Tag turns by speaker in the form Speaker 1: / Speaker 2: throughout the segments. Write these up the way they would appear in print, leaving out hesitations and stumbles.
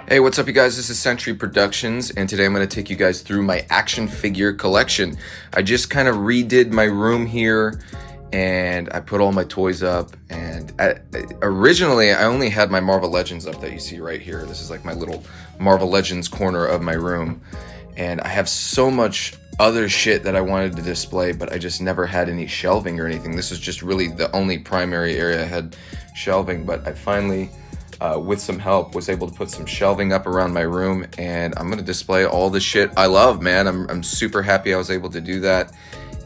Speaker 1: Hey, what's up, you guys? This is Century Productions, and today I'm going to take you guys through my action figure collection. I just kind of redid my room here, and I put all my toys up. And originally, I only had my Marvel Legends up that you see right here. This is like my little Marvel Legends corner of my room, and I have so much other shit that I wanted to display, but I just never had any shelving or anything. This is just really the only primary area I had shelving, but I finally, with some help, was able to put some shelving up around my room, and I'm gonna display all the shit I love, man. I'm super happy I was able to do that.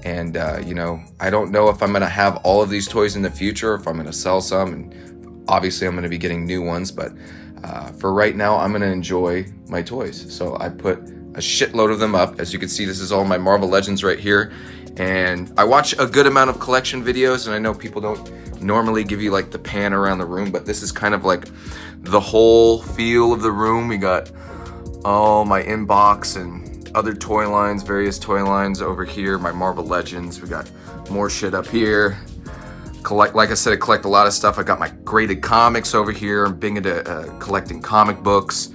Speaker 1: And you know, I don't know if I'm gonna have all of these toys in the future, or if I'm gonna sell some, and obviously I'm gonna be getting new ones, but for right now, I'm gonna enjoy my toys. So I put a shitload of them up. As you can see, this is all my Marvel Legends right here, and I watch a good amount of collection videos, and I know people don't normally give you like the pan around the room, but this is kind of like the whole feel of the room. We got all my inbox and other toy lines, various toy lines over here, my Marvel Legends. We got more shit up here. Like I said, I collect a lot of stuff. I got my graded comics over here. I'm big into collecting comic books,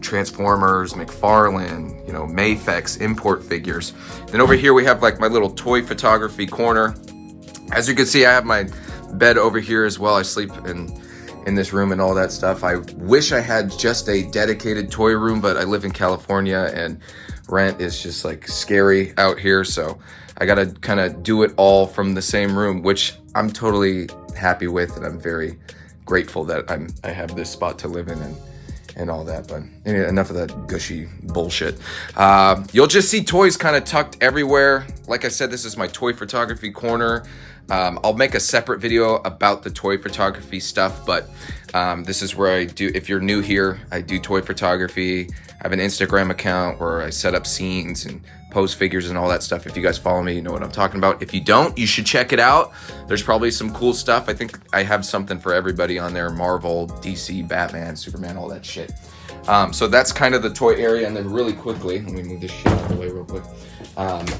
Speaker 1: Transformers, McFarlane, you know, Mafex, import figures. Then over here we have like my little toy photography corner. As you can see, I have my bed over here as well. I sleep in this room and all that stuff. I wish I had just a dedicated toy room, but I live in California and rent is just like scary out here, so I gotta kind of do it all from the same room, which I'm totally happy with, and I'm very grateful that I have this spot to live in and all that. But anyway, enough of that gushy bullshit. You'll just see toys kind of tucked everywhere. Like I said, this is my toy photography corner. I'll make a separate video about the toy photography stuff, but this is where I do, if you're new here, I do toy photography. I have an Instagram account where I set up scenes and post figures and all that stuff. If you guys follow me, you know what I'm talking about. If you don't, you should check it out. There's probably some cool stuff. I think I have something for everybody on there: Marvel, DC, Batman, Superman, all that shit. So that's kind of the toy area. And then really quickly, let me move this shit out of the way real quick.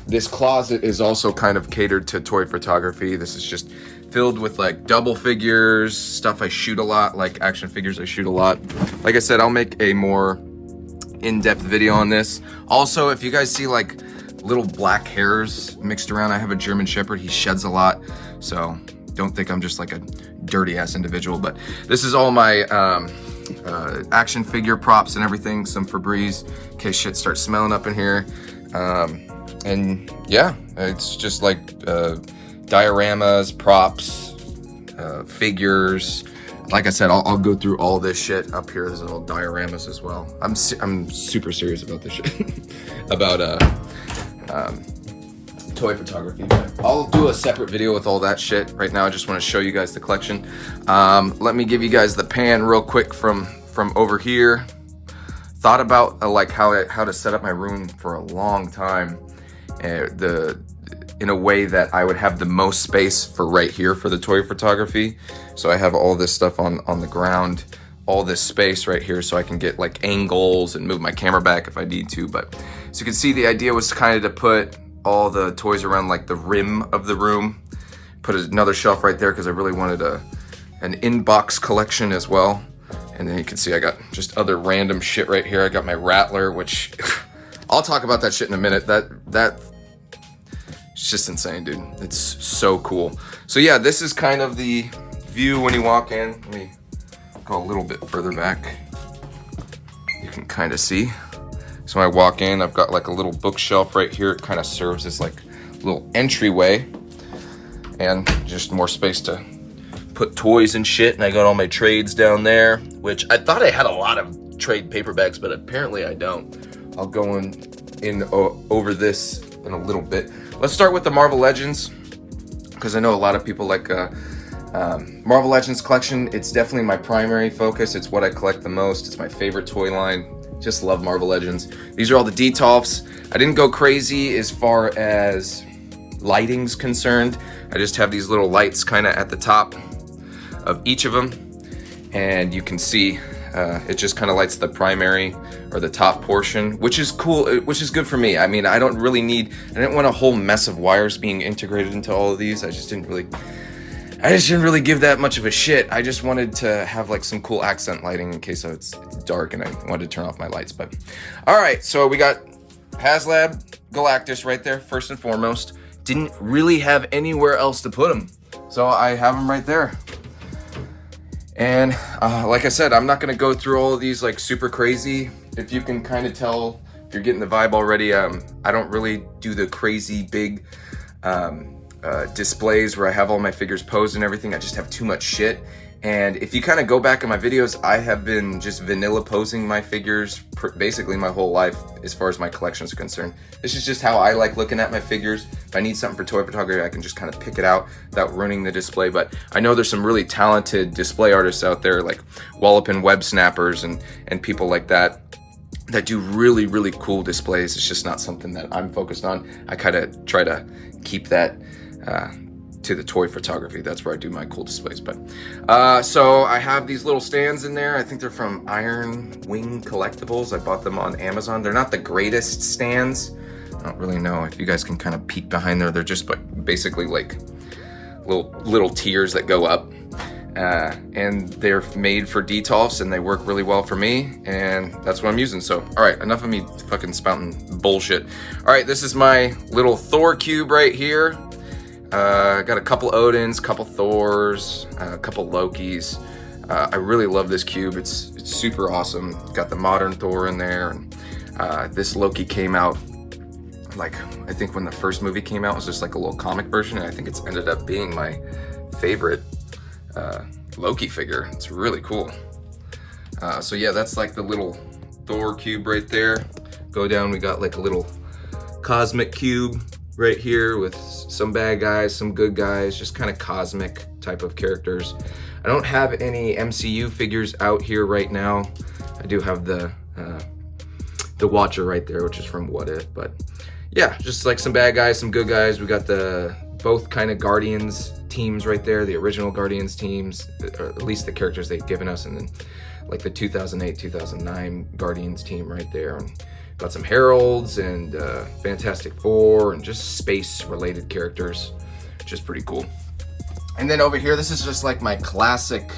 Speaker 1: This closet is also kind of catered to toy photography. This is just filled with like double figures, stuff I shoot a lot, like action figures I shoot a lot. Like I said, I'll make a more in-depth video on this. Also, if you guys see like little black hairs mixed around, I have a German Shepherd. He sheds a lot, so don't think I'm just like a dirty ass individual. But this is all my action figure props and everything. Some Febreze in case shit starts smelling up in here. And yeah, it's just like dioramas, props, figures. Like I said, I'll go through all this shit up here. There's all dioramas as well. I'm super serious about this shit, about toy photography. But I'll do a separate video with all that shit. Right now, I just want to show you guys the collection. Let me give you guys the pan real quick from over here. Thought about like how to set up my room for a long time, in a way that I would have the most space for right here for the toy photography. So I have all this stuff on the ground, all this space right here, so I can get like angles and move my camera back if I need to. But as you can see, the idea was kind of to put all the toys around like the rim of the room. Put another shelf right there because I really wanted an inbox collection as well. And then you can see I got just other random shit right here. I got my Rattler, which I'll talk about that shit in a minute. It's just insane, dude. It's so cool. So yeah, this is kind of the view when you walk in. Let me go a little bit further back. You can kind of see. So when I walk in, I've got like a little bookshelf right here. It kind of serves as like a little entryway, and just more space to put toys and shit. And I got all my trades down there, which I thought I had a lot of trade paperbacks, but apparently I don't. I'll go in over this in a little bit. Let's start with the Marvel Legends, because I know a lot of people like Marvel Legends collection. It's definitely my primary focus. It's what I collect the most. It's my favorite toy line. Just love Marvel Legends. These are all the Detolfs. I didn't go crazy as far as lighting's concerned. I just have these little lights kind of at the top of each of them, and you can see it just kind of lights the primary or the top portion, which is cool, which is good for me. I mean, I didn't want a whole mess of wires being integrated into all of these. I just didn't really I just didn't really give that much of a shit. I just wanted to have like some cool accent lighting in case it's dark and I wanted to turn off my lights. But all right, so we got HasLab Galactus right there, first and foremost. Didn't really have anywhere else to put him, so I have him right there. And like I said, I'm not gonna go through all of these like super crazy. If you can kind of tell, if you're getting the vibe already, I don't really do the crazy big displays where I have all my figures posed and everything. I just have too much shit. And if you kind of go back in my videos, I have been just vanilla posing my figures basically my whole life as far as my collections are concerned. This is just how I like looking at my figures. If I need something for toy photography, I can just kind of pick it out without ruining the display. But I know there's some really talented display artists out there like Wallopin Web Snappers and people like that do really, really cool displays. It's just not something that I'm focused on. I kind of try to keep that to the toy photography. That's where I do my cool displays. But so I have these little stands in there. I think they're from Iron Wing Collectibles. I bought them on Amazon. They're not the greatest stands. I don't really know if you guys can kind of peek behind there. They're just basically like little tiers that go up. And they're made for detolfs and they work really well for me, and that's what I'm using. So all right, enough of me fucking spouting bullshit. All right, this is my little Thor cube right here. Got a couple Odins, couple Thors, a couple Lokis. I really love this cube. It's super awesome. Got the modern Thor in there. And, this Loki came out like, I think when the first movie came out, it was just like a little comic version, and I think it's ended up being my favorite Loki figure. It's really cool. So yeah, that's like the little Thor cube right there. Go down, we got like a little cosmic cube right here with some bad guys, some good guys, just kind of cosmic type of characters. I don't have any MCU figures out here right now. I do have the Watcher right there, which is from What If, but yeah, just like some bad guys, some good guys. We got the both kind of Guardians teams right there, the original Guardians teams, or at least the characters they've given us, and then like the 2008, 2009 Guardians team right there. And got some Heralds and Fantastic Four and just space-related characters, which is pretty cool. And then over here, this is just like my classic.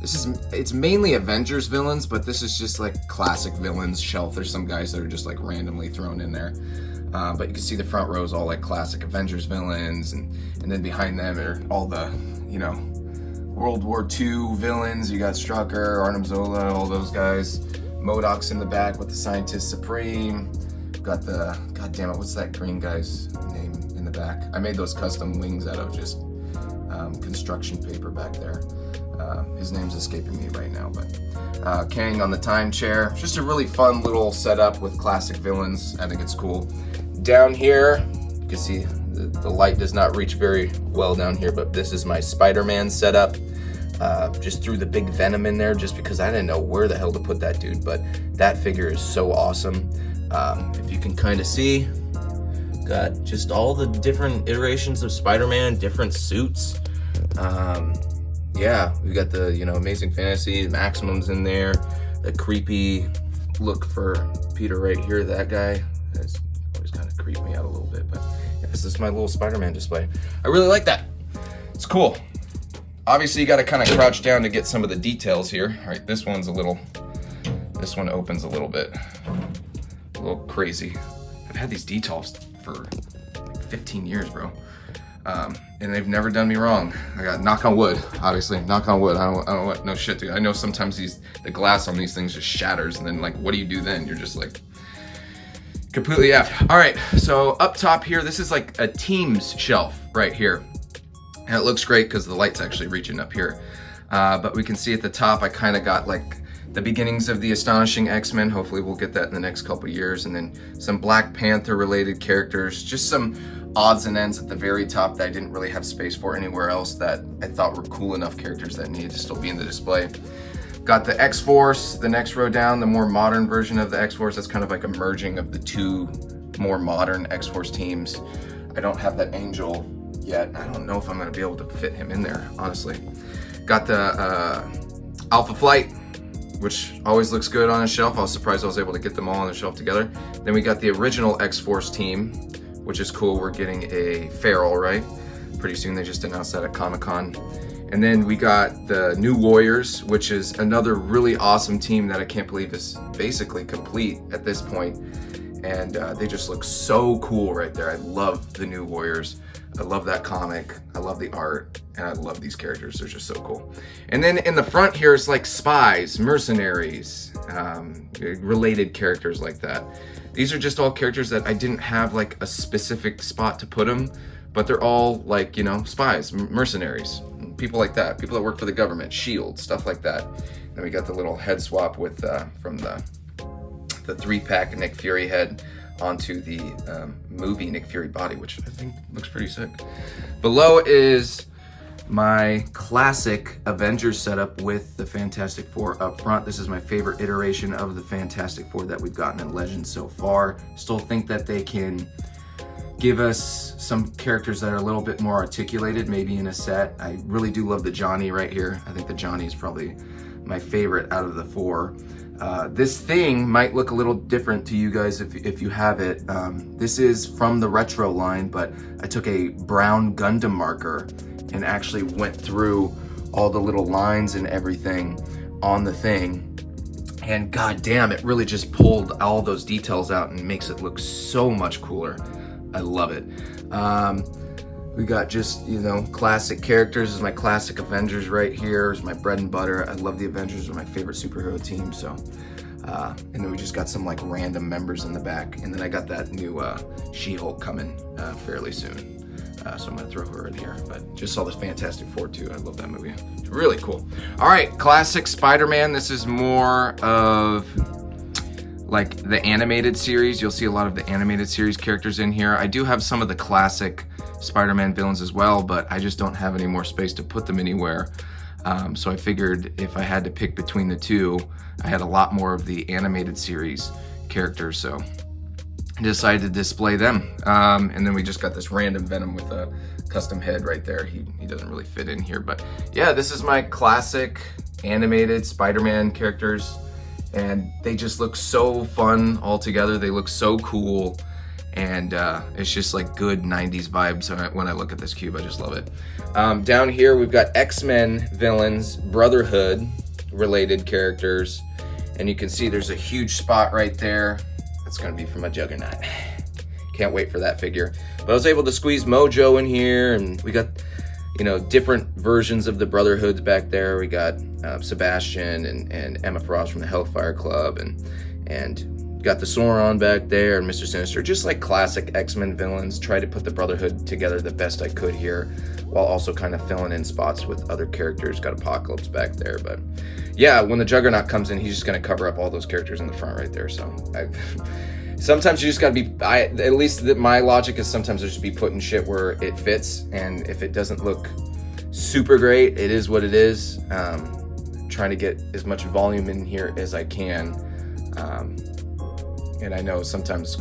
Speaker 1: It's mainly Avengers villains, but this is just like classic villains shelf. There's some guys that are just like randomly thrown in there. But you can see the front row is all like classic Avengers villains, and then behind them are all the, you know, World War II villains. You got Strucker, Arnim Zola, all those guys. MODOK's in the back with the Scientist Supreme. Got the, god damn it, what's that green guy's name in the back? I made those custom wings out of just construction paper back there. His name's escaping me right now, but Kang on the time chair. Just a really fun little setup with classic villains. I think it's cool. Down here, you can see the light does not reach very well down here, but this is my Spider-Man setup. Just threw the big Venom in there just because I didn't know where the hell to put that dude, but that figure is so awesome. If you can kind of see, got just all the different iterations of Spider-Man, different suits. Yeah, we got the, you know, Amazing Fantasy, Maximum's in there, the creepy look for Peter right here, that guy. That's always kind of creeped me out a little bit, but yeah, this is my little Spider-Man display. I really like that. It's cool. Obviously, you got to kind of crouch down to get some of the details here. All right, this one opens a little bit, a little crazy. I've had these detolfs for like 15 years, bro. And they've never done me wrong. I got, knock on wood, obviously, knock on wood. I don't want no shit to, I know sometimes the glass on these things just shatters, and then like, what do you do then? You're just like completely effed. All right, so up top here, this is like a Teams shelf right here. And it looks great because the light's actually reaching up here. But we can see at the top, I kind of got like the beginnings of the Astonishing X-Men. Hopefully we'll get that in the next couple years. And then some Black Panther related characters, just some odds and ends at the very top that I didn't really have space for anywhere else that I thought were cool enough characters that needed to still be in the display. Got the X-Force, the next row down, the more modern version of the X-Force. That's kind of like a merging of the two more modern X-Force teams. I don't have that Angel yet. I don't know if I'm gonna be able to fit him in there, honestly. Got the Alpha Flight, which always looks good on a shelf. I was surprised I was able to get them all on the shelf together. Then we got the original X-Force team, which is cool. We're getting a Feral, right? pretty soon. They just announced that at Comic-Con. And then we got the New Warriors, which is another really awesome team that I can't believe is basically complete at this point. And they just look so cool right there. I love the New Warriors. I love that comic. I love the art, and I love these characters. They're just so cool. And then in the front here is like spies, mercenaries, related characters like that. These are just all characters that I didn't have like a specific spot to put them, but they're all like, you know, spies, mercenaries, people like that, people that work for the government, SHIELD, stuff like that. Then we got the little head swap with from the 3-pack Nick Fury head onto the movie Nick Fury body, which I think looks pretty sick. Below is my classic Avengers setup with the Fantastic Four up front. This is my favorite iteration of the Fantastic Four that we've gotten in Legends so far. Still think that they can give us some characters that are a little bit more articulated, maybe in a set. I really do love the Johnny right here. I think the Johnny is probably my favorite out of the four. This thing might look a little different to you guys if you have it. This is from the retro line, but I took a brown Gundam marker and actually went through all the little lines and everything on the thing. And goddamn, it really just pulled all those details out and makes it look so much cooler. I love it. We got just, you know, classic characters. This is my classic Avengers right here. It's my bread and butter. I love the Avengers. They're my favorite superhero team. So, and then we just got some like random members in the back. And then I got that new She-Hulk coming fairly soon. So I'm gonna throw her in here. But just saw this Fantastic Four too. I love that movie. It's really cool. All right, classic Spider-Man. This is more of like the animated series. You'll see a lot of the animated series characters in here. I do have some of the classic Spider-Man villains as well, but I just don't have any more space to put them anywhere. So I figured if I had to pick between the two, I had a lot more of the animated series characters, so I decided to display them. And then we just got this random Venom with a custom head right there. He doesn't really fit in here, but yeah, this is my classic animated Spider-Man characters. And they just look so fun all together. They look so cool. And it's just like good 90s vibes when I look at this cube. I just love it. Down here, we've got X-Men villains, Brotherhood related characters. And you can see there's a huge spot right there. That's gonna be for my Juggernaut. Can't wait for that figure. But I was able to squeeze Mojo in here, and we got, you know, different versions of the Brotherhoods back there. We got Sebastian and Emma Frost from the Hellfire Club, and got the Sauron back there, and Mr. Sinister. Just like classic X-Men villains. Tried to put the Brotherhood together the best I could here, while also kind of filling in spots with other characters. Got Apocalypse back there, but yeah, when the Juggernaut comes in, he's just gonna cover up all those characters in the front right there. So sometimes you just gotta be, at least my logic is sometimes just be putting shit where it fits, and if it doesn't look super great, it is what it is. Trying to get as much volume in here as I can. And I know sometimes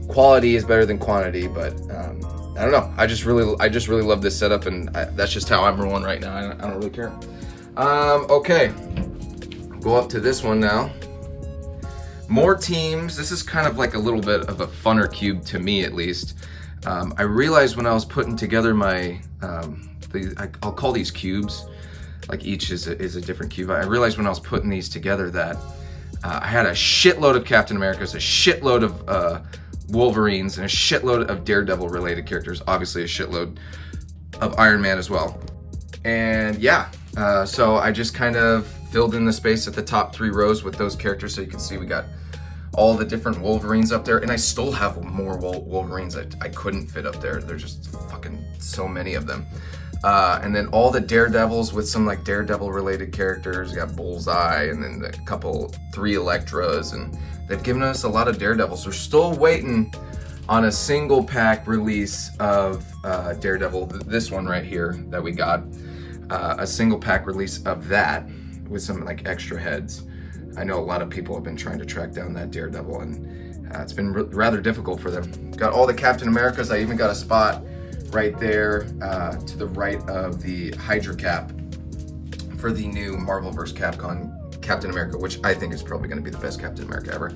Speaker 1: quality is better than quantity, but I don't know. I just really love this setup, and that's just how I'm rolling right now. I don't really care. Okay, go up to this one now. More teams. This is kind of like a little bit of a funner cube to me, at least. I realized when I was putting together my, I'll call these cubes, like each is a different cube. I realized when I was putting these together that I had a shitload of Captain Americas, a shitload of Wolverines, and a shitload of Daredevil related characters. Obviously a shitload of Iron Man as well. And yeah, so I just kind of filled in the space at the top 3 rows with those characters, so you can see we got all the different Wolverines up there, and I still have more Wolverines I couldn't fit up there. There's just fucking so many of them. And then all the Daredevils with some like Daredevil related characters. You got Bullseye, and then the 3 Electras, and they've given us a lot of Daredevils. We're still waiting on a single pack release of Daredevil, this one right here that we got. A single pack release of that with some like extra heads. I know a lot of people have been trying to track down that Daredevil, and it's been rather difficult for them. Got all the Captain Americas. I even got a spot right there to the right of the Hydra cap for the new Marvelverse Captain America, which I think is probably going to be the best Captain America ever.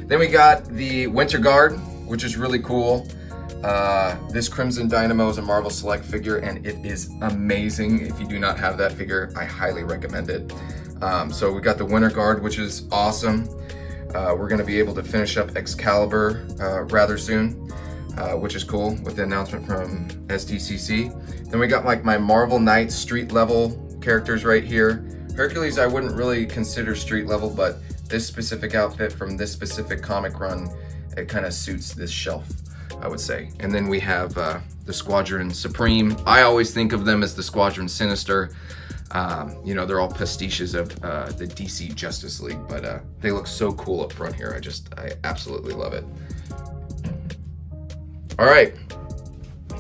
Speaker 1: Then we got the Winter Guard, which is really cool. This Crimson Dynamo is a Marvel Select figure, and it is amazing. If you do not have that figure, I highly recommend it. So we got the Winter Guard, which is awesome. We're going to be able to finish up Excalibur rather soon, which is cool with the announcement from SDCC. Then we got like my Marvel Knights street level characters right here. Hercules I wouldn't really consider street level, but this specific outfit from this specific comic run, it kind of suits this shelf, I would say. And then we have the Squadron Supreme. I always think of them as the Squadron Sinister. You know, they're all pastiches of the DC Justice League, but they look so cool up front here. I absolutely love it. All right,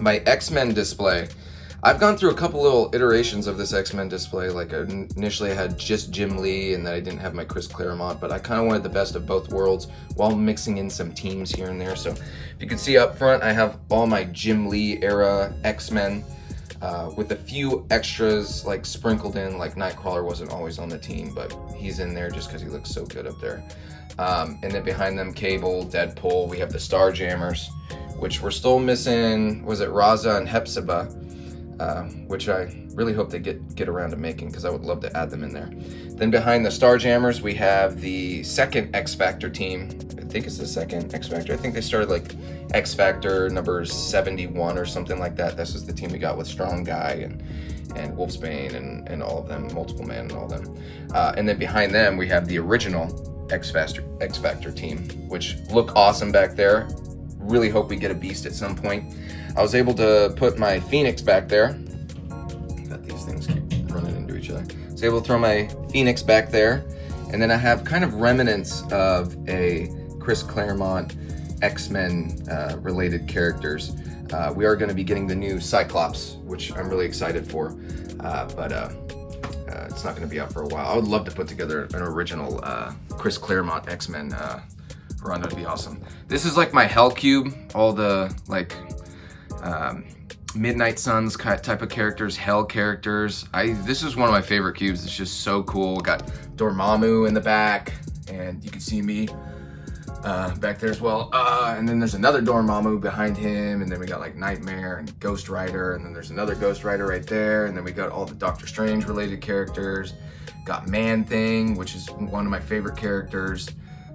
Speaker 1: my X-Men display. I've gone through a couple little iterations of this X-Men display. Like initially I had just Jim Lee, and then I didn't have my Chris Claremont, but I kind of wanted the best of both worlds while mixing in some teams here and there. So if you can see up front, I have all my Jim Lee era X-Men with a few extras like sprinkled in, like Nightcrawler wasn't always on the team, but he's in there just because he looks so good up there. And then behind them, Cable, Deadpool, we have the Starjammers, which we're still missing, was it Raza and Hepzibah? Which I really hope they get around to making, because I would love to add them in there. Then behind the Starjammers, we have the second X Factor team. I think it's the second X Factor. I think they started like X Factor number 71 or something like that. This is the team we got with Strong Guy and Wolfsbane and all of them, Multiple Man and all of them. And then behind them, we have the original X Factor team, which look awesome back there. Really hope we get a Beast at some point. I was able to put my Phoenix back there. Got these things keep running into each other. I was able to throw my Phoenix back there. And then I have kind of remnants of a Chris Claremont X-Men related characters. We are going to be getting the new Cyclops, which I'm really excited for. But it's not going to be out for a while. I would love to put together an original Chris Claremont X-Men run. That'd be awesome. This is like my Hell Cube, all the like Midnight Suns type of characters, Hell characters. This is one of my favorite cubes. It's just so cool. Got Dormammu in the back, and you can see me back there as well. And then there's another Dormammu behind him, and then we got like Nightmare and Ghost Rider, and then there's another Ghost Rider right there, and then we got all the Doctor Strange related characters. Got Man-Thing, which is one of my favorite characters.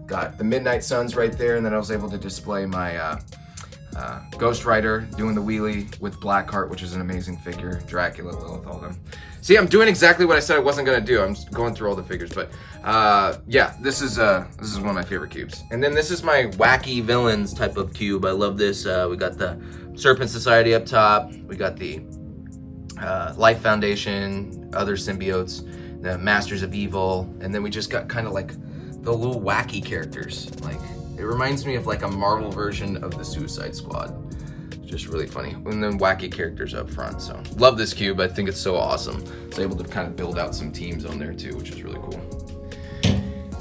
Speaker 1: Got the Midnight Suns right there, and then I was able to display my Ghost Rider doing the wheelie with Blackheart, which is an amazing figure. Dracula, Lilith, all them. See, I'm doing exactly what I said I wasn't gonna do. I'm just going through all the figures, but yeah, this is one of my favorite cubes. And then this is my wacky villains type of cube. I love this. We got the Serpent Society up top. We got the Life Foundation, other symbiotes, the Masters of Evil, and then we just got kind of like the little wacky characters. Like, it reminds me of like a Marvel version of the Suicide Squad. It's just really funny. And then wacky characters up front. So love this cube. I think it's so awesome. I was able to kind of build out some teams on there too, which is really cool.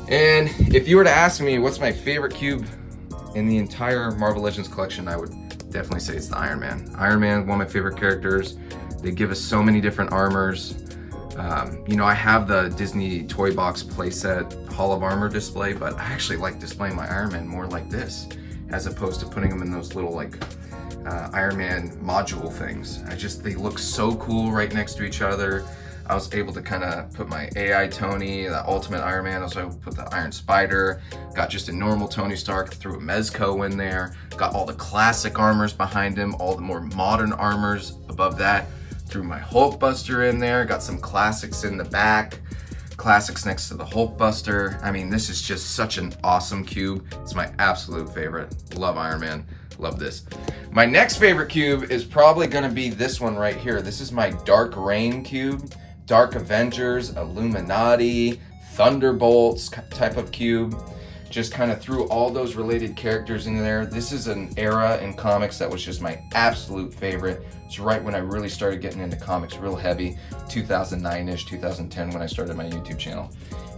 Speaker 1: And if you were to ask me what's my favorite cube in the entire Marvel Legends collection, I would definitely say it's the Iron Man. Iron Man, one of my favorite characters. They give us so many different armors. You know, I have the Disney Toy Box playset Hall of Armor display, but I actually like displaying my Iron Man more like this, as opposed to putting them in those little like Iron Man module things. They look so cool right next to each other. I was able to kind of put my AI Tony, the Ultimate Iron Man. I was able to put the Iron Spider. Got just a normal Tony Stark, threw a Mezco in there. Got all the classic armors behind him, all the more modern armors above that. Threw my Hulkbuster in there, got some classics in the back, classics next to the Hulkbuster. I mean, this is just such an awesome cube. It's my absolute favorite. Love Iron Man, love this. My next favorite cube is probably gonna be this one right here. This is my Dark Reign cube, Dark Avengers, Illuminati, Thunderbolts type of cube. Just kind of threw all those related characters in there. This is an era in comics that was just my absolute favorite. It's right when I really started getting into comics real heavy, 2009-ish, 2010 when I started my YouTube channel.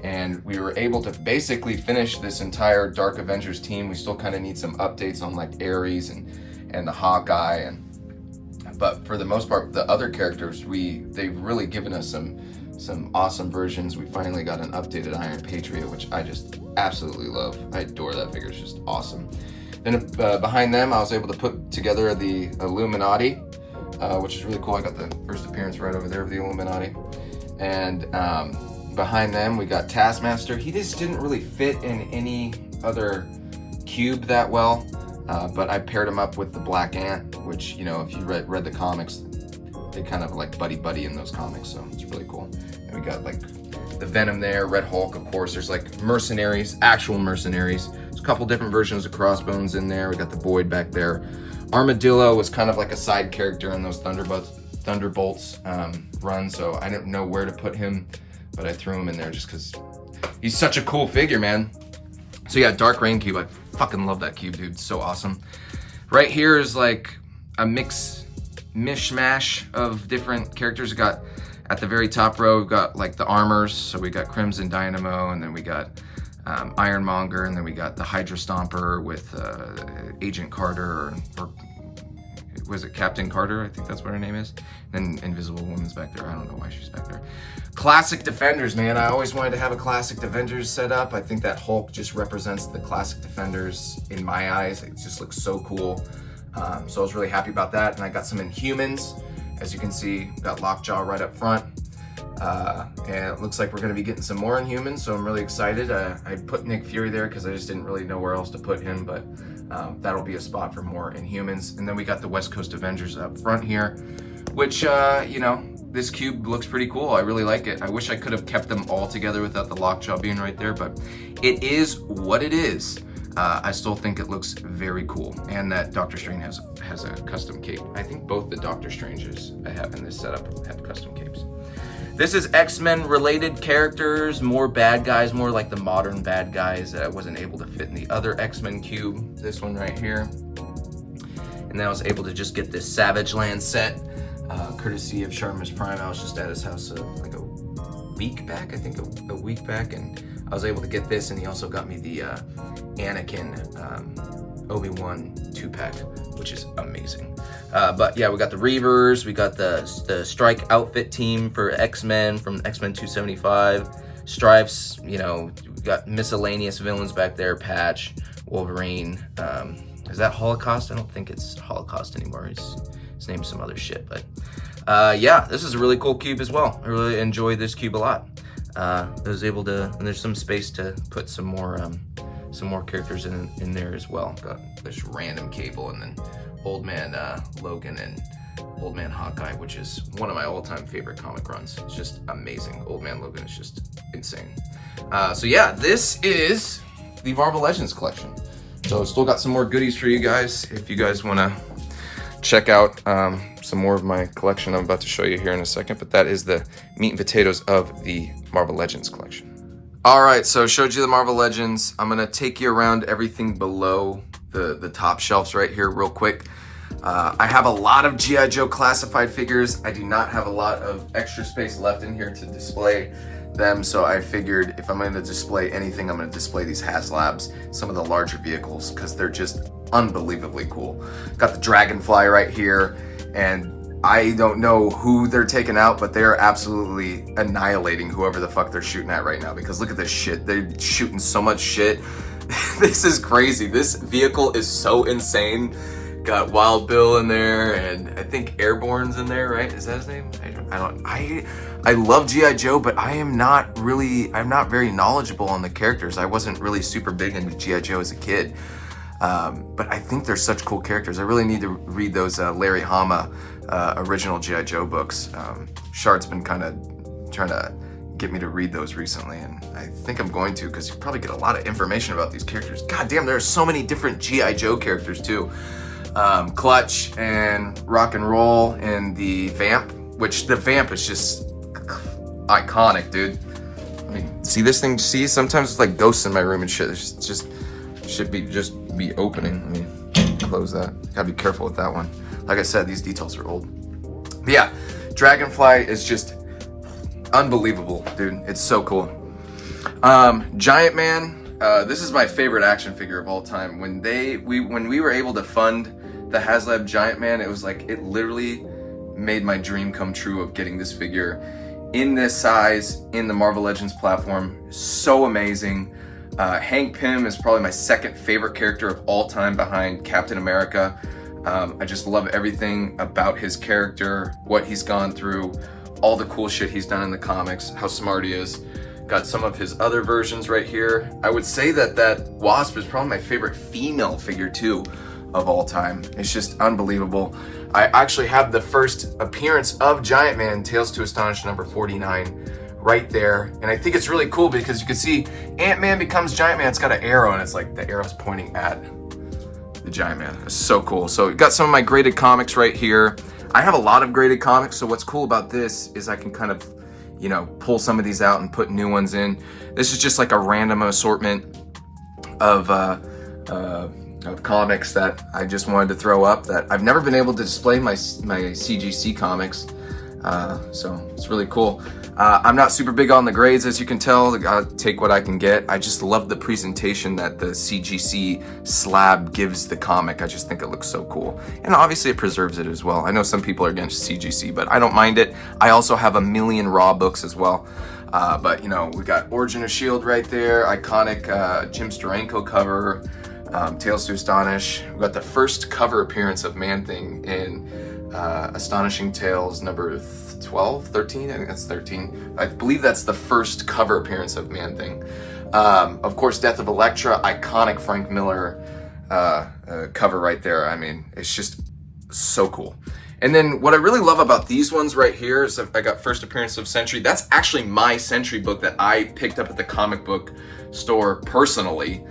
Speaker 1: And we were able to basically finish this entire Dark Avengers team. We still kind of need some updates on like Ares and the Hawkeye, but for the most part, the other characters, they've really given us some awesome versions. We finally got an updated Iron Patriot, which I just absolutely love. I adore that figure, it's just awesome. Then behind them, I was able to put together the Illuminati, which is really cool. I got the first appearance right over there of the Illuminati. And behind them, we got Taskmaster. He just didn't really fit in any other cube that well, but I paired him up with the Black Ant, which, you know, if you read the comics, they kind of like buddy in those comics, so it's really cool. And we got like the Venom there, Red Hulk, of course. There's like mercenaries, actual mercenaries. There's a couple different versions of Crossbones in there. We got the Void back there. Armadillo was kind of like a side character in those Thunderbolts run, so I didn't know where to put him, but I threw him in there just because he's such a cool figure, man. So yeah, Dark Reign cube. I fucking love that cube, dude. It's so awesome. Right here is like a mishmash of different characters. We got at the very top row, we've got like the armors. So we got Crimson Dynamo, and then we got Ironmonger, and then we got the Hydra Stomper with Agent Carter, or was it Captain Carter? I think that's what her name is. And then Invisible Woman's back there. I don't know why she's back there. Classic Defenders, man. I always wanted to have a classic Defenders set up. I think that Hulk just represents the classic Defenders in my eyes. It just looks so cool. So I was really happy about that. And I got some Inhumans. As you can see, got Lockjaw right up front. And it looks like we're going to be getting some more Inhumans, so I'm really excited. I put Nick Fury there because I just didn't really know where else to put him, but that'll be a spot for more Inhumans. And then we got the West Coast Avengers up front here, which, you know, this cube looks pretty cool. I really like it. I wish I could have kept them all together without the Lockjaw being right there, but it is what it is. I still think it looks very cool, and that Doctor Strange has a custom cape. I think both the Doctor Stranges I have in this setup have custom capes. This is X-Men related characters, more bad guys, more like the modern bad guys that I wasn't able to fit in the other X-Men cube. This one right here. And then I was able to just get this Savage Land set, courtesy of Sharmus Prime. I was just at his house like a week back, I think a week back, and I was able to get this, and he also got me the Anakin Obi-Wan 2-pack, which is amazing. But yeah, we got the Reavers, we got the Strike outfit team for X-Men from X-Men 275, Stripes, you know, we got miscellaneous villains back there, Patch, Wolverine. Is that Holocaust? I don't think it's Holocaust anymore. His name's some other shit, but yeah, this is a really cool cube as well. I really enjoyed this cube a lot. I was able to, and there's some space to put some more characters in there as well. Got this random Cable, and then Old Man Logan and Old Man Hawkeye, which is one of my all-time favorite comic runs. It's just amazing. Old Man Logan is just insane. So yeah, this is the Marvel Legends collection. So still got some more goodies for you guys if you guys want to check out some more of my collection I'm about to show you here in a second, but that is the meat and potatoes of the Marvel Legends collection. All right, so showed you the Marvel Legends. I'm gonna take you around everything below the top shelves right here real quick. I have a lot of G.I. Joe classified figures. I do not have a lot of extra space left in here to display them, so I figured if I'm gonna display anything, I'm gonna display these HasLabs, some of the larger vehicles, because they're just unbelievably cool. Got the Dragonfly right here, and I don't know who they're taking out, but they're absolutely annihilating whoever the fuck they're shooting at right now, because look at this shit. They're shooting so much shit. This is crazy. This vehicle is so insane. Got Wild Bill in there, and I think Airborne's in there, right? Is that his name? I love G.I. Joe, but I'm not very knowledgeable on the characters. I wasn't really super big into G.I. Joe as a kid. But I think they're such cool characters. I really need to read those Larry Hama original G.I. Joe books. Shard's been kind of trying to get me to read those recently, and I think I'm going to, because you probably get a lot of information about these characters. God damn, there are so many different G.I. Joe characters too. Clutch and Rock and Roll and the Vamp, which the Vamp is just iconic, dude. I mean, see this thing? See, sometimes it's like ghosts in my room and shit. It's just should be opening. I mean, close that. Gotta be careful with that one. Like I said, these details are old. But yeah, Dragonfly is just unbelievable, dude. It's so cool. Giant Man. This is my favorite action figure of all time. When we were able to fund the HasLab Giant Man, it was like, it literally made my dream come true of getting this figure in this size in the Marvel Legends platform. So amazing. Hank Pym is probably my second favorite character of all time behind Captain America. I just love everything about his character, what he's gone through, all the cool shit he's done in the comics, how smart he is. Got some of his other versions right here. I would say that Wasp is probably my favorite female figure too of all time. It's just unbelievable. I actually have the first appearance of Giant Man, Tales to Astonish number 49, right there. And I think it's really cool because you can see Ant-Man becomes Giant Man. It's got an arrow and it's like the arrow's pointing at the Giant Man. It's so cool. So you got some of my graded comics right here. I have a lot of graded comics, so what's cool about this is I can kind of, you know, pull some of these out and put new ones in. This is just like a random assortment of comics that I just wanted to throw up that I've never been able to display my CGC comics. So it's really cool. I'm not super big on the grades, as you can tell. I take what I can get. I just love the presentation that the CGC slab gives the comic. I just think it looks so cool. And obviously it preserves it as well. I know some people are against CGC, but I don't mind it. I also have a million raw books as well. But you know, we got Origin of S.H.I.E.L.D. right there, iconic Jim Steranko cover, Tales to Astonish. We got the first cover appearance of Man-Thing in Astonishing Tales number 12, 13, I think that's 13. I believe that's the first cover appearance of Man-Thing. Of course, Death of Elektra, iconic Frank Miller cover right there. I mean, it's just so cool. And then what I really love about these ones right here is I got first appearance of Sentry. That's actually my Sentry book that I picked up at the comic book store personally.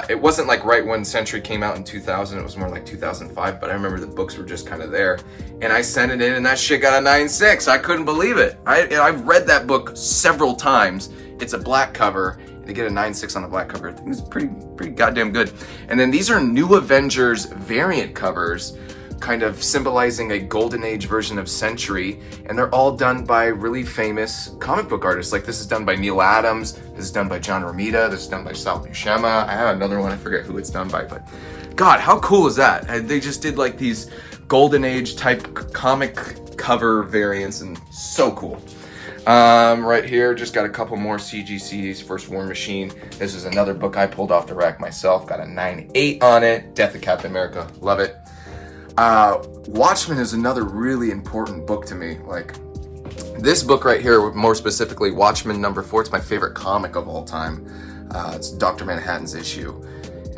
Speaker 1: It wasn't like right when Sentry came out in 2000, it was more like 2005, but I remember the books were just kind of there. And I sent it in and that shit got a 9.6. I couldn't believe it. I've read that book several times. It's a black cover, and to get a 9.6 on a black cover, I think it's pretty goddamn good. And then these are New Avengers variant covers, kind of symbolizing a golden age version of Sentry, and they're all done by really famous comic book artists. Like this is done by Neil Adams, this is done by John Romita, this is done by Sal Buscema. I have another one, I forget who it's done by, but God, how cool is that? They just did like these golden age type comic cover variants, and so cool. Right here, just got a couple more CGCs. First War Machine. This is another book I pulled off the rack myself, got a 9.8 on it. Death of Captain America, love it. Watchmen is another really important book to me. Like this book right here, more specifically Watchmen number 4, it's my favorite comic of all time. It's Dr. Manhattan's issue.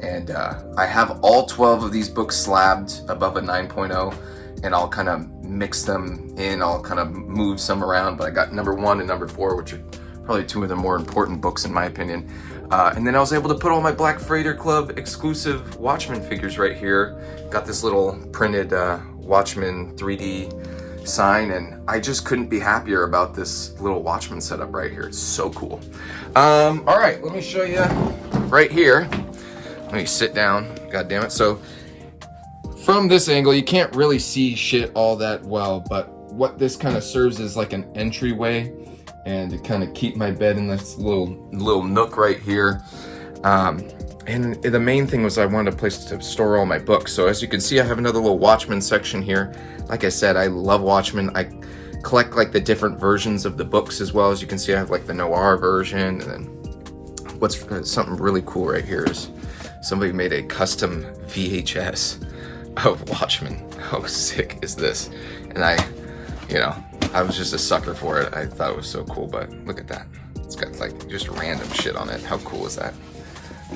Speaker 1: And I have all 12 of these books slabbed above a 9.0, and I'll kind of mix them in, I'll kind of move some around, but I got number 1 and number 4, which are probably two of the more important books in my opinion. And then I was able to put all my Black Freighter Club exclusive Watchmen figures right here. Got this little printed Watchmen 3D sign, and I just couldn't be happier about this little Watchmen setup right here. It's so cool. All right, let me show you right here. Let me sit down, god damn it. So from this angle, you can't really see shit all that well, but what this kind of serves as like an entryway and to kind of keep my bed in this little nook right here. And the main thing was I wanted a place to store all my books. So as you can see, I have another little Watchmen section here. Like I said, I love Watchmen. I collect like the different versions of the books as well. As you can see, I have like the noir version. And then what's something really cool right here is somebody made a custom VHS of Watchmen. How sick is this? And I was just a sucker for it. I thought it was so cool, but look at that. It's got like just random shit on it. How cool is that?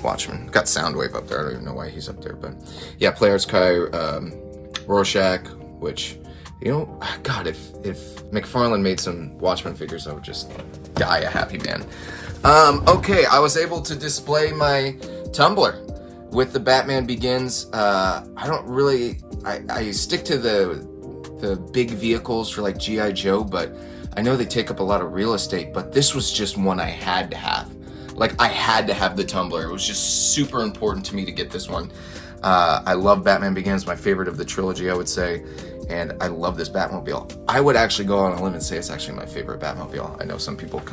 Speaker 1: Watchmen. Got Soundwave up there. I don't even know why he's up there, but yeah, Players Kai, Rorschach, which, you know, God, if McFarlane made some Watchmen figures, I would just die a happy man. Okay, I was able to display my tumbler with the Batman Begins. I stick to the big vehicles for like G.I. Joe, but I know they take up a lot of real estate, but this was just one I had to have. Like I had to have the tumbler. It was just super important to me to get this one. I love Batman Begins, my favorite of the trilogy, I would say, and I love this Batmobile. I would actually go on a limb and say it's actually my favorite Batmobile. I know some people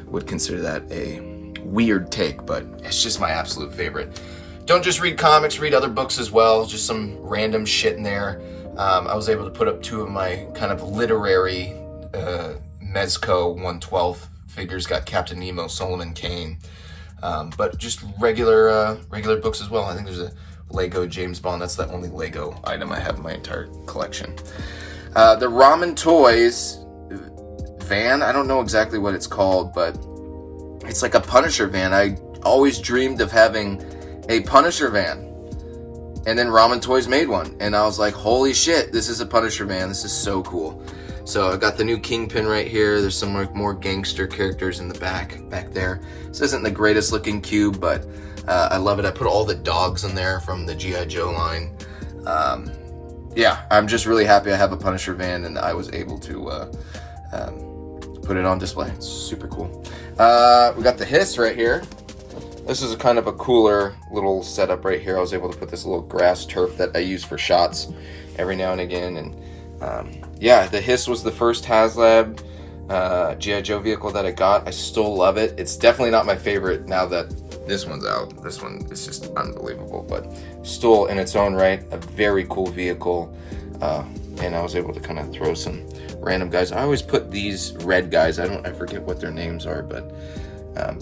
Speaker 1: would consider that a weird take, but it's just my absolute favorite. Don't just read comics, read other books as well, just some random shit in there. I was able to put up two of my kind of literary Mezco 112 figures. Got Captain Nemo, Solomon Kane, but just regular books as well. I think there's a Lego James Bond. That's the only Lego item I have in my entire collection. The Ramen Toys van, I don't know exactly what it's called, but it's like a Punisher van. I always dreamed of having a Punisher van. And then Ramen Toys made one. And I was like, holy shit, this is a Punisher van. This is so cool. So I got the new Kingpin right here. There's some more gangster characters in the back there. This isn't the greatest looking cube, but I love it. I put all the dogs in there from the G.I. Joe line. Yeah, I'm just really happy I have a Punisher van and I was able to put it on display. It's super cool. We got the Hiss right here. This is a kind of a cooler little setup right here. I was able to put this little grass turf that I use for shots every now and again. And yeah, the Hiss was the first HasLab G.I. Joe vehicle that I got. I still love it. It's definitely not my favorite now that this one's out. This one is just unbelievable, but still in its own right, a very cool vehicle. And I was able to kind of throw some random guys. I always put these red guys. I forget what their names are, but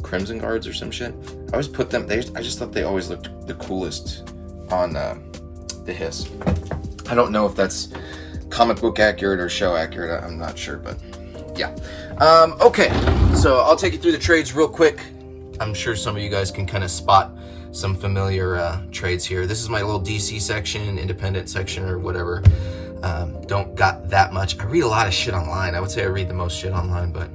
Speaker 1: Crimson Guards or some shit. I always put them. I just thought they always looked the coolest on the Hiss. I don't know if that's comic book accurate or show accurate. I'm not sure, but yeah. Okay, so I'll take you through the trades real quick. I'm sure some of you guys can kind of spot some familiar trades here. This is my little DC section, independent section, or whatever. Don't got that much. I read a lot of shit online. I would say I read the most shit online, but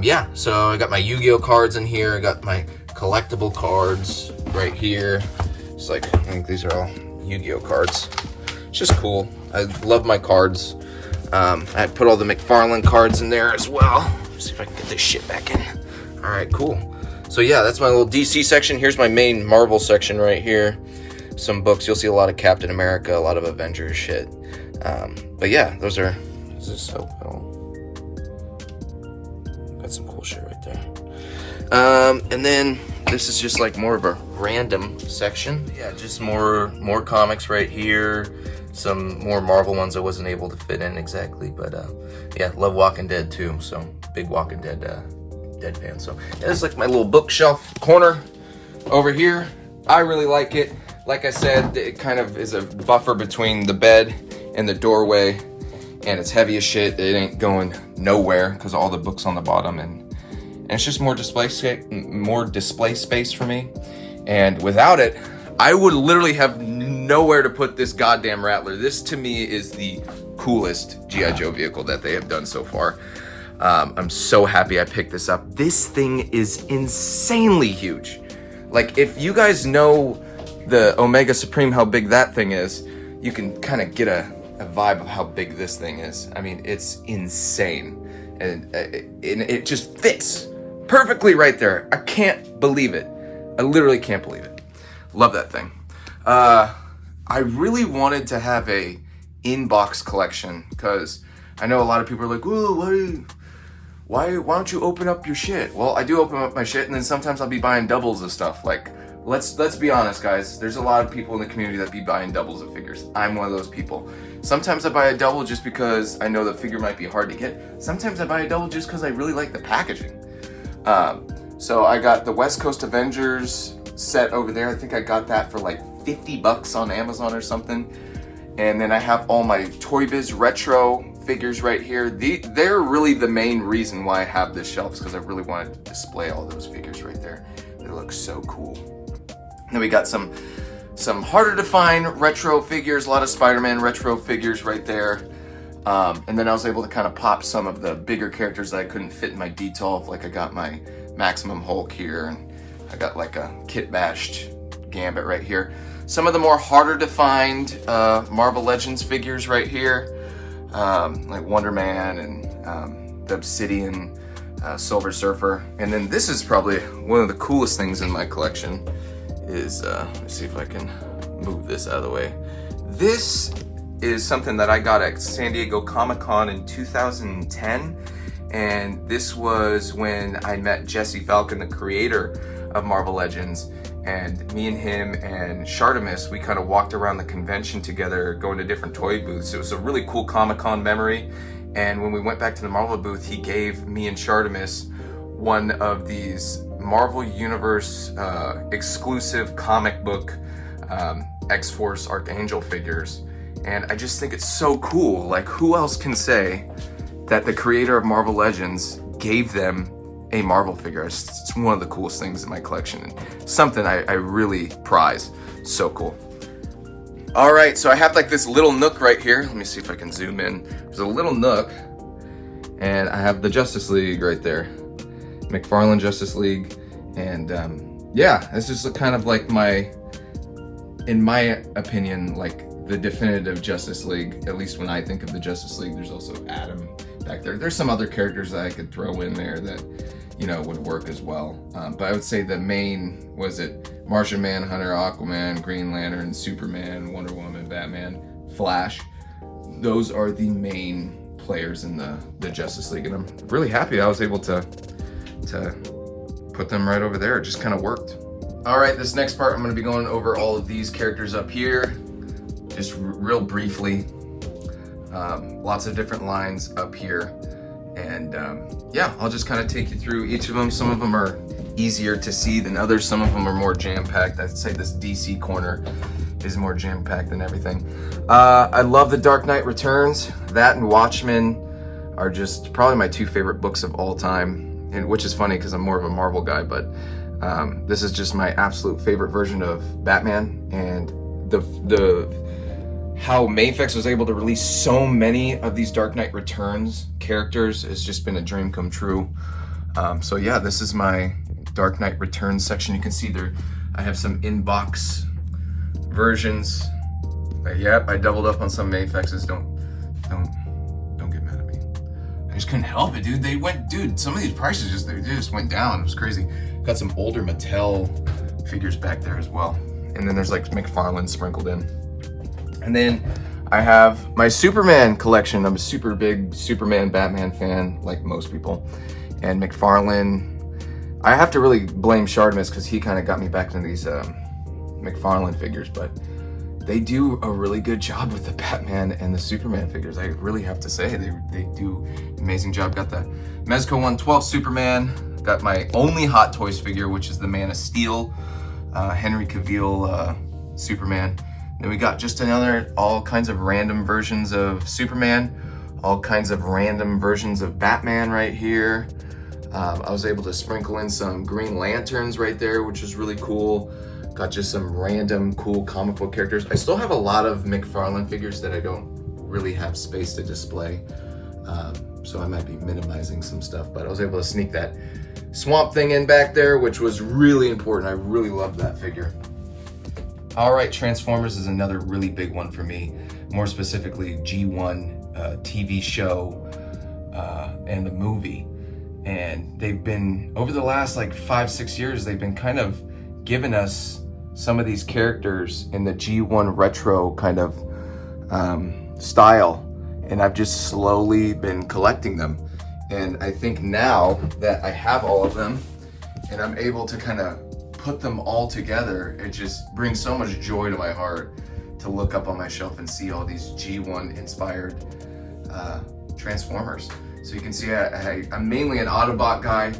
Speaker 1: yeah. So I got my Yu-Gi-Oh cards in here. I got my collectible cards right here. It's like, I think these are all Yu-Gi-Oh cards. It's just cool. I love my cards. I put all the McFarlane cards in there as well. Let's see if I can get this shit back in. All right, cool. So yeah, that's my little DC section. Here's my main Marvel section right here. Some books. You'll see a lot of Captain America, a lot of Avengers shit. But yeah, those are. Is this so cool? Got some cool shit right there. And then this is just like more of a random section. Yeah, just more comics right here. Some more Marvel ones I wasn't able to fit in exactly, but yeah, love Walking Dead too. So big Walking Dead fan. So yeah, this is like my little bookshelf corner over here. I really like it. Like I said, it kind of is a buffer between the bed and the doorway, and it's heavy as shit. It ain't going nowhere because all the books on the bottom, and it's just more display space for me. And without it, I would literally have nowhere to put this goddamn Rattler. This to me is the coolest G.I. Joe vehicle that they have done so far. I'm so happy I picked this up. This thing is insanely huge. Like, if you guys know the Omega Supreme, how big that thing is, you can kind of get a vibe of how big this thing is. I mean, it's insane. And it just fits perfectly right there. I can't believe it. I literally can't believe it. Love that thing. I really wanted to have a in-box collection because I know a lot of people are like, "Whoa, why don't you open up your shit?" Well, I do open up my shit, and then sometimes I'll be buying doubles of stuff. Like, let's be honest, guys. There's a lot of people in the community that be buying doubles of figures. I'm one of those people. Sometimes I buy a double just because I know the figure might be hard to get. Sometimes I buy a double just because I really like the packaging. So I got the West Coast Avengers set over there. I think I got that for like $50 on Amazon or something. And then I have all my Toy Biz retro figures right here. They're really the main reason why I have this shelf, because I really wanted to display all those figures right there. They look so cool. And then we got some harder to find retro figures, a lot of Spider-Man retro figures right there. And then I was able to kind of pop some of the bigger characters that I couldn't fit in my Detolf. Like I got my Maximum Hulk here, and I got like a Kit Bashed Gambit right here. Some of the more harder to find Marvel Legends figures right here, like Wonder Man and the Obsidian Silver Surfer. And then this is probably one of the coolest things in my collection is, let's see if I can move this out of the way. This is something that I got at San Diego Comic-Con in 2010. And this was when I met Jesse Falcon, the creator of Marvel Legends. And me and him and Shartimus, we kind of walked around the convention together, going to different toy booths. It was a really cool Comic-Con memory. And when we went back to the Marvel booth, he gave me and Shartimus one of these Marvel Universe exclusive comic book X-Force Archangel figures, and I just think it's so cool. Like, who else can say that the creator of Marvel Legends gave them a Marvel figure? It's one of the coolest things in my collection, and something I really prize. So cool. All right, so I have like this little nook right here. Let me see if I can zoom in. There's a little nook, and I have the Justice League right there, McFarlane Justice League, and yeah, this is kind of like in my opinion, like the definitive Justice League. At least when I think of the Justice League, there's also Adam back there. There's some other characters that I could throw in there that, you know, would work as well. But I would say the main, was it Martian Manhunter, Aquaman, Green Lantern, Superman, Wonder Woman, Batman, Flash. Those are the main players in the Justice League, and I'm really happy I was able to put them right over there. It just kind of worked. All right, this next part, I'm going to be going over all of these characters up here, just real briefly. Lots of different lines up here, and yeah, I'll just kind of take you through each of them. Some of them are easier to see than others. Some of them are more jam-packed. I'd say this DC corner is more jam-packed than everything. I love The Dark Knight Returns. That and Watchmen are just probably my two favorite books of all time, and which is funny because I'm more of a Marvel guy, but this is just my absolute favorite version of Batman, and the how Mafex was able to release so many of these Dark Knight Returns characters has just been a dream come true. So yeah, this is my Dark Knight Returns section. You can see there, I have some in-box versions. Yep, I doubled up on some Mafexes. Don't get mad at me. I just couldn't help it, dude. Some of these prices they just went down. It was crazy. Got some older Mattel figures back there as well. And then there's like McFarlane sprinkled in. And then I have my Superman collection. I'm a super big Superman Batman fan, like most people. And McFarlane, I have to really blame Shardamus because he kind of got me back into these McFarlane figures, but they do a really good job with the Batman and the Superman figures. I really have to say, they do an amazing job. Got the Mezco 112 Superman, got my only Hot Toys figure, which is the Man of Steel, Henry Cavill Superman. Then we got just all kinds of random versions of Superman, all kinds of random versions of Batman right here. I was able to sprinkle in some Green Lanterns right there, which is really cool. Got just some random cool comic book characters. I still have a lot of McFarlane figures that I don't really have space to display. So I might be minimizing some stuff, but I was able to sneak that Swamp Thing in back there, which was really important. I really loved that figure. All right, Transformers is another really big one for me. More specifically, G1 TV show and the movie. And they've been, over the last like 5-6 years, they've been kind of giving us some of these characters in the G1 retro kind of style. And I've just slowly been collecting them. And I think now that I have all of them and I'm able to kind of put them all together, it just brings so much joy to my heart to look up on my shelf and see all these G1 inspired Transformers. So you can see I'm mainly an Autobot guy,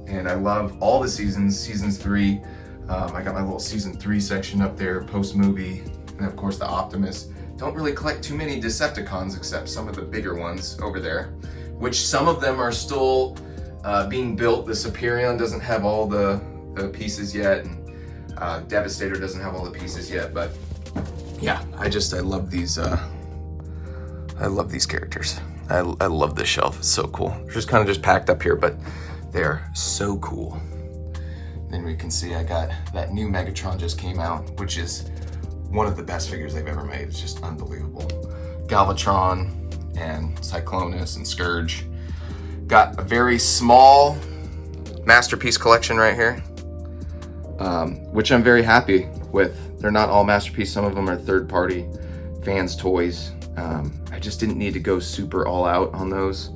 Speaker 1: and I love all the seasons. Seasons 3, I got my little season 3 section up there, post movie, and of course the Optimus. Don't really collect too many Decepticons except some of the bigger ones over there, which some of them are still being built. The Superion doesn't have all the pieces yet, and Devastator doesn't have all the pieces yet, but yeah, I love these characters. I love this shelf. It's so cool. They're just kind of packed up here, but they're so cool. Then we can see I got that new Megatron just came out, which is one of the best figures they've ever made. It's just unbelievable. Galvatron and Cyclonus and Scourge. Got a very small Masterpiece collection right here, which I'm very happy with. They're not all Masterpiece. Some of them are third-party fans' toys. I just didn't need to go super all out on those.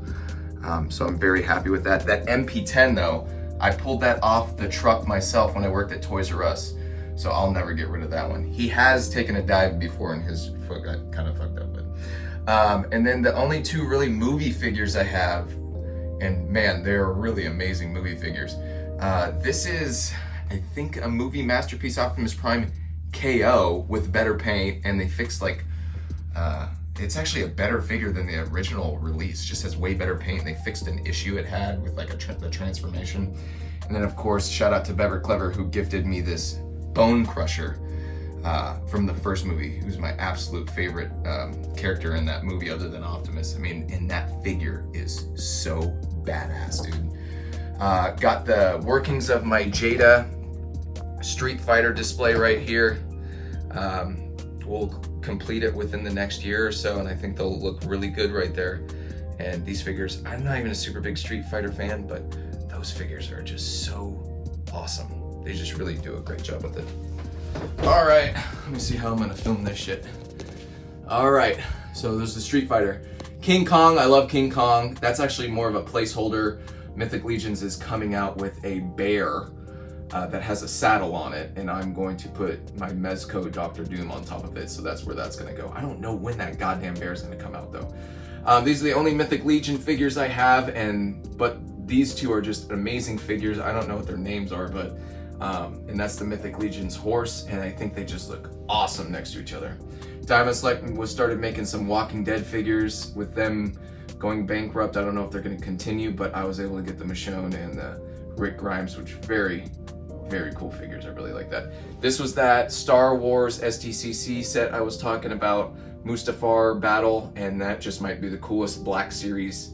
Speaker 1: So I'm very happy with that. That MP10 though, I pulled that off the truck myself when I worked at Toys R Us. So I'll never get rid of that one. He has taken a dive before and his foot got kind of fucked up. But and then the only two really movie figures I have, and man, they're really amazing movie figures. This is, I think, a movie masterpiece, Optimus Prime KO with better paint, and they fixed like, it's actually a better figure than the original release. Just has way better paint. They fixed an issue it had with like the transformation. And then of course, shout out to Bever Clever who gifted me this Bone Crusher from the first movie, who's my absolute favorite character in that movie other than Optimus. I mean, and that figure is so badass, dude. Got the workings of my Jada Street Fighter display right here. We'll complete it within the next year or so, and I think they'll look really good right there. And these figures, I'm not even a super big Street Fighter fan, but those figures are just so awesome. They just really do a great job with it. All right, let me see how I'm gonna film this shit. All right, so there's the Street Fighter. King Kong, I love King Kong. That's actually more of a placeholder. Mythic Legions is coming out with a bear that has a saddle on it, and I'm going to put my Mezco Doctor Doom on top of it, so that's where that's gonna go. I don't know when that goddamn bear is gonna come out though. These are the only Mythic Legion figures I have, but these two are just amazing figures. I don't know what their names are, but and that's the Mythic Legion's horse, and I think they just look awesome next to each other. Diamond Select started making some Walking Dead figures with them going bankrupt. I don't know if they're going to continue, but I was able to get the Michonne and the Rick Grimes, which are very, very cool figures. I really like that. This was that Star Wars STCC set I was talking about, Mustafar Battle, and that just might be the coolest Black Series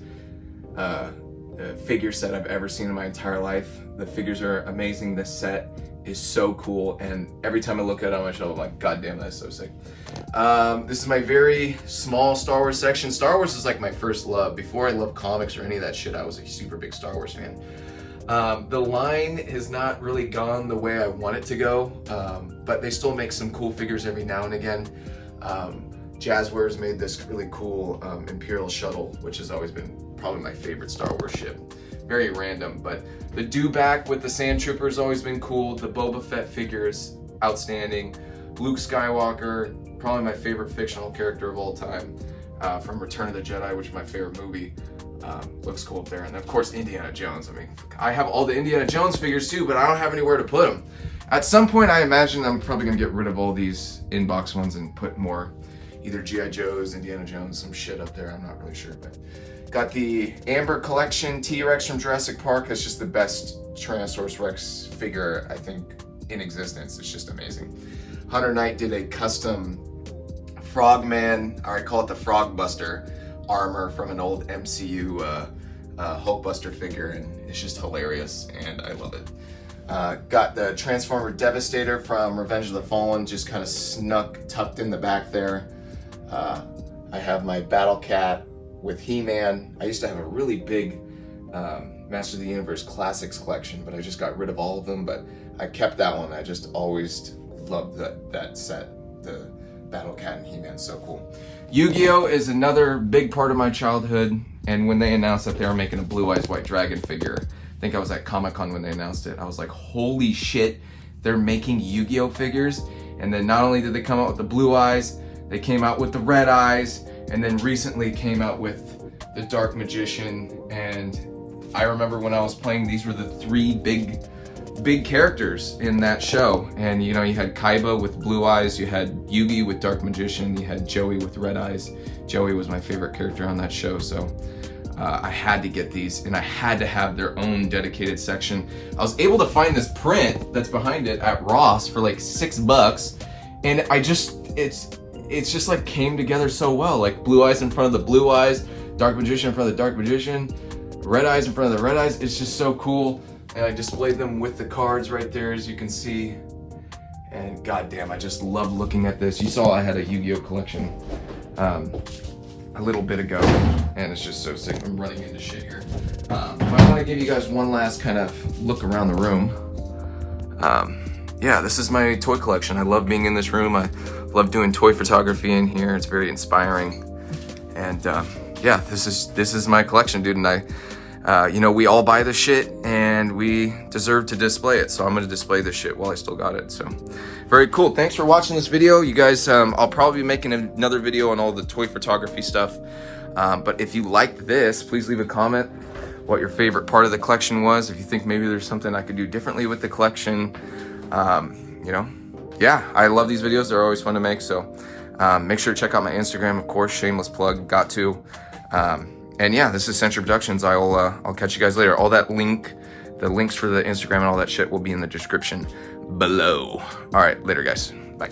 Speaker 1: figure set I've ever seen in my entire life. The figures are amazing. This set is so cool, and every time I look at it on my shelf, I'm like, God damn, that's so sick. This is my very small Star Wars section. Star Wars is like my first love. Before I loved comics or any of that shit, I was a super big Star Wars fan. The line has not really gone the way I want it to go, but they still make some cool figures every now and again. Jazzwares made this really cool Imperial shuttle, which has always been probably my favorite Star Wars ship. Very random, but the Dewback with the Sand Trooper has always been cool. The Boba Fett figure is outstanding. Luke Skywalker, probably my favorite fictional character of all time, from Return of the Jedi, which is my favorite movie. Looks cool up there. And of course, Indiana Jones. I mean, I have all the Indiana Jones figures too, but I don't have anywhere to put them. At some point, I imagine I'm probably gonna get rid of all these in-box ones and put more either G.I. Joe's, Indiana Jones, some shit up there. I'm not really sure, but got the Amber Collection T-Rex from Jurassic Park. That's just the best Tyrannosaurus Rex figure, I think, in existence. It's just amazing. Hunter Knight did a custom Frogman, or I call it the Frogbuster armor from an old MCU Hulkbuster figure, and it's just hilarious, and I love it. Got the Transformer Devastator from Revenge of the Fallen, just kind of tucked in the back there. I have my Battle Cat with He-Man. I used to have a really big Master of the Universe Classics collection, but I just got rid of all of them, but I kept that one. I just always loved that set. The Battle Cat and He-Man, so cool. Yu-Gi-Oh! Is another big part of my childhood, and when they announced that they were making a Blue Eyes White Dragon figure, I think I was at Comic-Con when they announced it, I was like, holy shit, they're making Yu-Gi-Oh! Figures? And then not only did they come out with the blue eyes, they came out with the red eyes, and then recently came out with the Dark Magician. And I remember when I was playing, these were the three big characters in that show. And you know, you had Kaiba with blue eyes, you had Yugi with Dark Magician, you had Joey with red eyes. Joey was my favorite character on that show, so I had to get these, and I had to have their own dedicated section. I was able to find this print that's behind it at Ross for like $6, and it's just like came together so well. Like blue eyes in front of the blue eyes, Dark Magician in front of the Dark Magician, red eyes in front of the red eyes. It's just so cool. And I displayed them with the cards right there, as you can see. And goddamn, I just love looking at this. You saw I had a Yu-Gi-Oh! Collection a little bit ago, and it's just so sick. I'm running into shit here. But I want to give you guys one last kind of look around the room. Yeah, this is my toy collection. I love being in this room. I love doing toy photography in here. It's very inspiring. And yeah, this is my collection, dude. And you know, we all buy this shit and we deserve to display it. So I'm gonna display this shit while I still got it. So very cool. Thanks for watching this video. You guys, I'll probably be making another video on all the toy photography stuff. But if you liked this, please leave a comment. what your favorite part of the collection was. If you think maybe there's something I could do differently with the collection, you know, yeah, I love these videos. They're always fun to make. So make sure to check out my Instagram, of course, shameless plug, got to. And yeah, this is Century Productions. I'll catch you guys later. All that the links for the Instagram and all that shit will be in the description below. All right, later guys, bye.